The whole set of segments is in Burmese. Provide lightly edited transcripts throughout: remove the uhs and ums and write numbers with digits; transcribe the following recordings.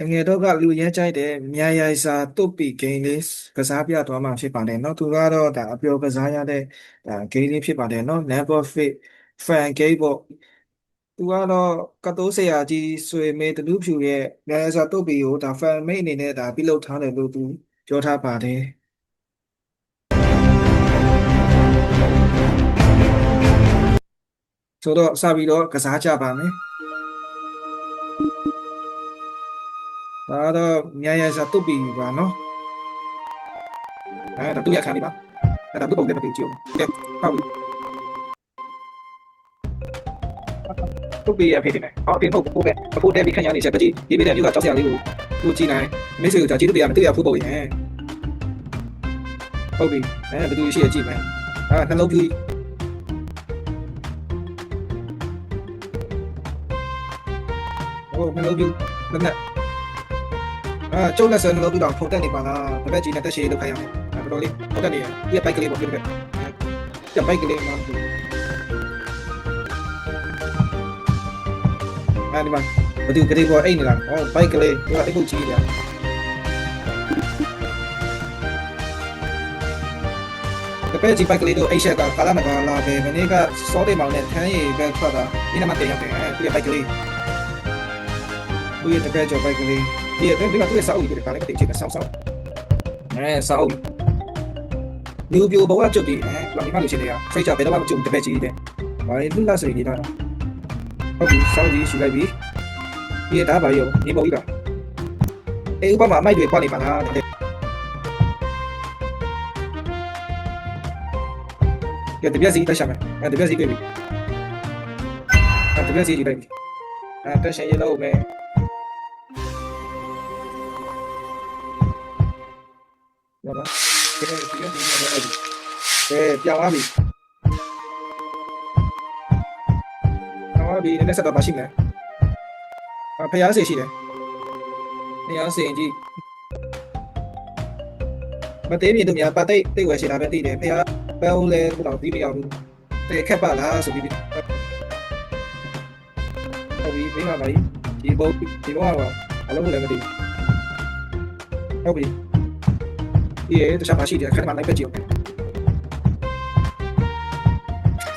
ငယ်တော့ကလူရဲကြိုက်တယ်မြန်ရိုင်စာတုတ်ပီဂိမ်းလေးကစားပြသွားမှာဖြစ်ပါတယ်เนาะသူကတော့ဒါအပျော်ကစားရတဲ့ဒါဂိမ်းလေးဖြစ်ပါတယ်เนาะ Never Fit Fan Game ပေါ့သူကတော့ကတိုးဆရာကြီးဆွေမေတလူဖြူရဲ့မြန်ရိုင်စာတုတ်ပီကိုဒါ fan mate အနေနဲ့ဒါပြုလုပ်ထားတယ်လို့သူပြောထားပါတယ်ဆိုတော့စပြီးတော့ကစားကြပါမယ်ဒါတော့မြန်ရိုင်စာတုတ်ပီပါเนาะဒါတူရခါနေပါဒါတူပုံတဲ့ပြေးကြည့်အောင်ဟုတ်တုတ်ပီရဖေးတယ်ဟောအပြင်ဟုတ်ပို့ပဲအဖို့တက်ပြီးခဏရနေချက်ပကြီးဒီပေးတဲ့မြို့ကကြောက်စရာလေးကိုသူကြည့်နိုင်မိတ်ဆွေတို့ကြည့်တူရမတွေ့ရဖို့ပုံရင်ဟုတ်ပြီဘယ်သူရှိရကြည့်မယ်နှလုံးပြူဟိုနှလုံးပြူလက်နဲ့ကျုံးလက်စနှလုံးပြူတော့ဖုန်တက်နေပါလားတပည့်ကြီးနဲ့တက်ရှိလောက်ခိုင်းရမယ်တော်တော်လေးဖုန်တက်နေရပြပိုက်ကလေးပေါ့ပြတယ်ပြပိုက်ကလေးမှာဒီမှာဘယ်သူကလေးပေါ်အိတ်နေလားဟောဘိုက်ကလေးသူကအိတ်ပုတ်ကြီးတယ်တပည့်ကြီးဘိုက်ကလေးတို့အိတ်ချက်ကကာလာနဂါလာပဲမနေ့ကစောတဲ့မောင်နဲ့ထမ်းရည်ပဲထွက်တာဒီနံပါတ်1ရောက်တယ်သူရဲ့ဘိုက်ကလေးသူရဲ့တပည့်ကျော်ဘိုက်ကလေးဒီကသူရဲ့စာအုပ်ကြီးကလည်းတိတ်ချစ်ဆောက်စာအုပ်လူပြိုဘဝจุดဒီဒီမှာလို့ရှိနေတာဖိတ်ချဘယ်တော့မှမကြုံတပည့်ကြီးတဲ့ဘာလဲလူလာစရီနေတာဟုတ်ပြီစောင်းကြီးရှိလိုက်ပြီဒီဒါပါရောဒီပုံကြီးပါဥပမာအမိုက်တွေပွားနေပါလားကဲတပြက်စီတက်ရှာမယ်တပြက်စီတွေ့ပြီတပြက်စီကြည့်လိုက်ပြီတက်ရှင်ရလို့မယ်ရပါကဲဒီကနေ့ပြောင်းသွားပြီဒီနေ့ဆက်တော့ပါရှိမယ်ဖျားစေရှိတယ်ဖျားစေကြီးမသေးမြင်တို့များပါတိတ်ဝယ်ရှိတာပဲသိတယ်ဖျားပဲဦးလဲတော့ပြီးမရဘူးတဲ့ခက်ပါလားဆိုပြီးဟုတ်ပြီပြီးမှပါဒီဘုတ်ဒီဘုတ်ကတော့အလုံးလည်းမသိဟုတ်ပြီဒီတခြားပါရှိတယ်ခက်မှလိုက်ပဲကြည့်အောင်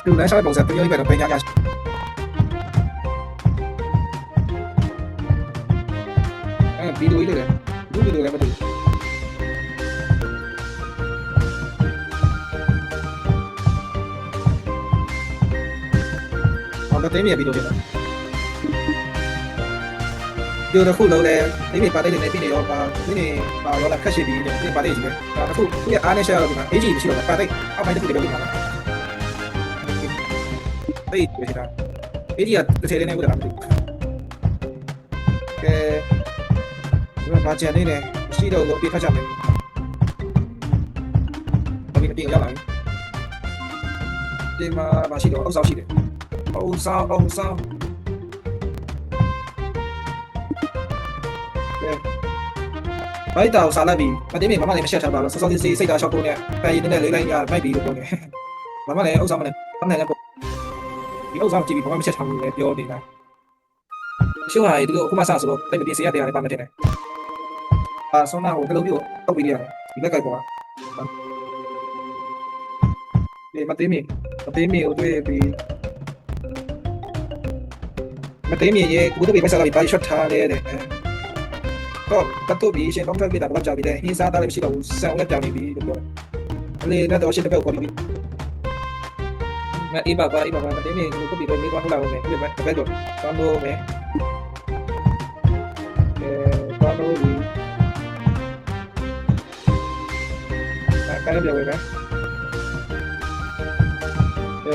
သူလည်းဆောက်ပုံစံပြောရပြတော့ပြန်ရဗီဒီယိုလေးလည်းလည်းမသိမသိမြင်ဗီဒီယိုလေးဒီတော့ခုလုံးလဲဒီနေ့ပါတယ်နေပြီနေတော့ပါဒီနေ့ပါတော့လာခက်ရှိပြီဒီပါတယ်ကြီးပဲအခုသူကအားနဲ့ရှာတော့ဒီမှာအေးကြီးမရှိတော့ပါတယ်အောက်ပိုင်းတစ်ခုတည်းပဲဒီမှာအေးပဲတာအေးကြီးကတစ်ထည်လေးနဲ့ဝတ်တာမသိဘူးကဲဘာကြံနေလဲရှိတော့လို့ပြထားကြမယ်ဘာဖြစ်ပြင်ရလာပြီဒီမှာမရှိတော့အုပ်ဆောင်ရှိတယ်အုပ်ဆောင်ဘိုက်တောင်စားလိုက်ပြီမတင်းမြင်မမလည်းမချက်ချပါလို့စောစောစီစိတ်ဓာတ်ရှော့ပုံနဲ့ပန်ရည်နဲ့လေးလိုက်ရမိုက်ပြီလို့ပြောနေမမလည်းအုပ်ဆောင်မနဲ့အမှန်လည်းပေါ့ဒီအုပ်ဆောင်ကြည့်ပြီးဘာမှမချက်ချဘူးလေပြောနေတာရှုံးဟာဒီလိုအခုမှစဆိုတော့တိတ်ပြည့်စရတဲ့ရတယ်ပါမတင်နဲ့ဆောင်းနာကိုကလုံးပြတောက်ပြီးရတယ်ဒီဘက်ကပေါ်ဒီမသိမီကိုတွေ့ပြီးမသိမီရဲ့ကိုတို့ပဲဆက်လာပြီးဘာရှော့ထားတယ်တော့ကတော့ပြီးရှင်တော့ပြတာတော့ကြာပြီလေဟင်းစားတာလည်းမရှိတော့ဘူးဆန်လည်းကြောင်နေပြီလို့ပြောတယ်လေနဲ့တော့ရှင်တစ်ပတ်ပေါ်ပြီငါအေးပါမသိမီကိုကိုပြီးတော့နေသွားလာအောင်မယ်ဒီဘက်တော့တောင်းလို့မယ်တောင်းလို့ကလည်းပြောရမယ်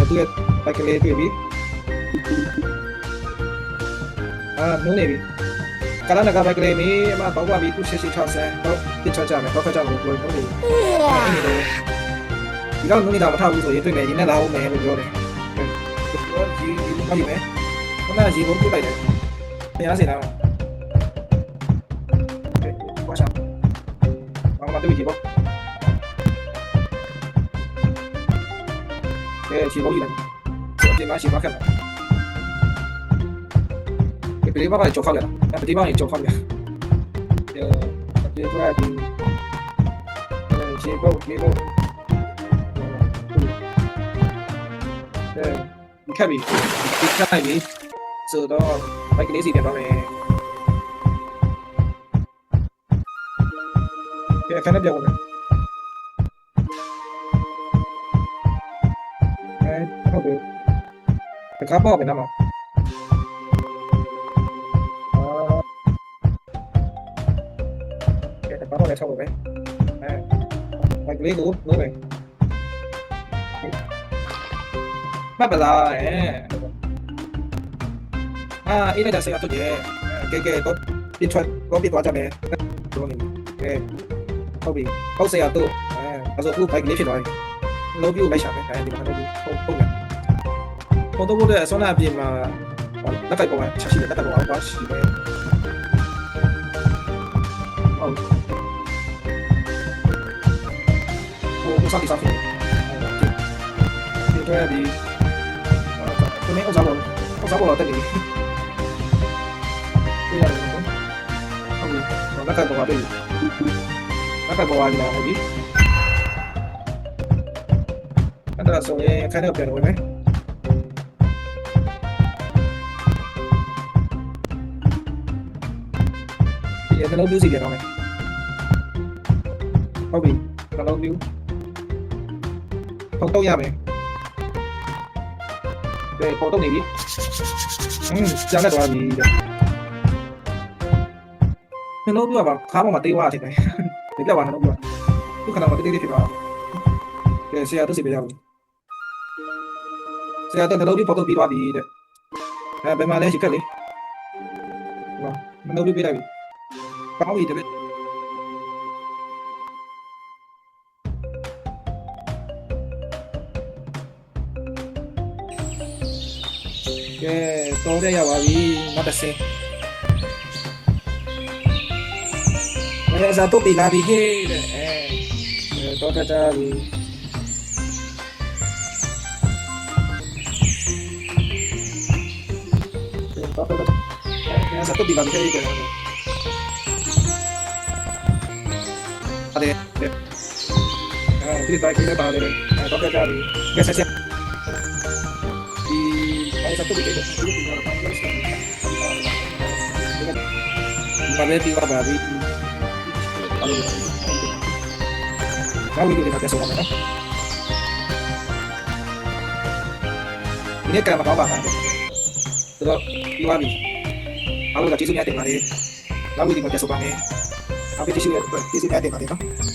သူကပိုက်ကလေးတွေ့ပြီနုံးနေပြီကာလာနကပိုက်ကလေးမင်းအမပေါက်ပါပြီခုရှိထောက်ဆန်းတော့ပြချကြမယ်ပေါက်ခကြလို့ပြောနေတယ်ဒီတော့နုံးနေတာမထောက်ဘူးဆိုရင်တွေ့မယ်ရင်းနဲ့လာအောင်မယ်လို့ပြောတယ်ပြောကြီးမှတ်ပြီမယ်ခုနကကြီးဘုံပြလိုက်တယ်ဖျားစင်လာဘာသာဘာမှတွေ့ကြည့်ပေါ့ရှိလို့ရတယ်ဒီမှာရှိပါခက်တယ်ဒီမှာကြောက်ခါတယ်ဒီမှာကြောက်ခါတယ် ပြေထွက်ပြီးခြေပုတ်ခတ်ပြီးခတ်လိုက်ပြီဆိုတော့ဘိုက်ကလေးစီပြန်တော့မယ်ခဏပြောင်းမယ်ဟုတ်ပြီတကားပေါ့ပဲနော်ဘာလို့လဲဆောက်ပဲဘိုက်ကလေးကိုလို့ပဲမပလာအေးလိုက်တာဆေးအတော့ကဲတော့ပြထွက်တော့ပြသွားကြမယ်တို့နေဟုတ်ပြီပေါ့ဆေးအတော့အဲ့ဆိုခုဘိုက်ကလေးဖြစ်သွားပြီလုံးပြလိုက်ရှာမယ်ဒီမှာတော့ဟုတ်တယ်ပေါ်တော့ဘုရားဆောနာအပြင်မှာလက်ကိုက်ပေါ်မှာချက်ရှိတယ်လက်ကိုက်ပေါ်မှာရှိတယ်ဟုတ်စားပြီးဒီတော့ဒီကိုနေဥစားပေါ်တက်နေပြီဟုတ်လက်ကိုက်ပေါ်မှာတွေ့လက်ကိုက်ပေါ်မှာလာပြီအဲ့ဒါဆိုရင်ခဏတော့ပြန်ဝင်မယ်ဒီကလုံးပြူးစီပြန်တော့မယ်ဟုတ်ပြီကလုံးပြူးပေါ်တော့ရမယ်ကဲပေါ်တော့နေပြီကျန်တော့ပြီနှလုံးပြူးပါခါပေါ်မှာတေးဝါတယ်ဒီပြောက်ပါနှလုံးပြူးခုခဏမှတေးဖြစ်ပါကဲဆရာတို့စီပြရအောင်ဆရာတော့နှလုံးပြူးပေါ်တော့ပြီးသွားပြီတဲ့ဘယ်မှာလဲရှိခက်လေနှလုံးပြူးပြလိုက်ပြီကောင်းပြီတဲ့ကဲတော့ရပါပြီနောက်တစ်ဆင်းအဲ့ဒါတော့ပြလာပြီဟဲ့တော့တတာပြီတော့တော့ပြလာပြီဟဲ့အဲ့ဒီတိုင်းကနေပါတယ်တော့တတာပြီကဲဆက်ဆက်အဲ့ဒါတော့ပြတယ်ဘာလဲဒီပါပါပြီဘာလို့ဒီလိုလဲဆိုတော့ဒီကမှာပါပါတော့ဒီပါပြီအားလုံးကကျေးဇူးများတင်ပါတယ်နောက်ဝီဒီယိုမှာပြန်ဆိုပါမယ်နောက်ပြီးကျေးဇူးများတင်ပါတယ်နော်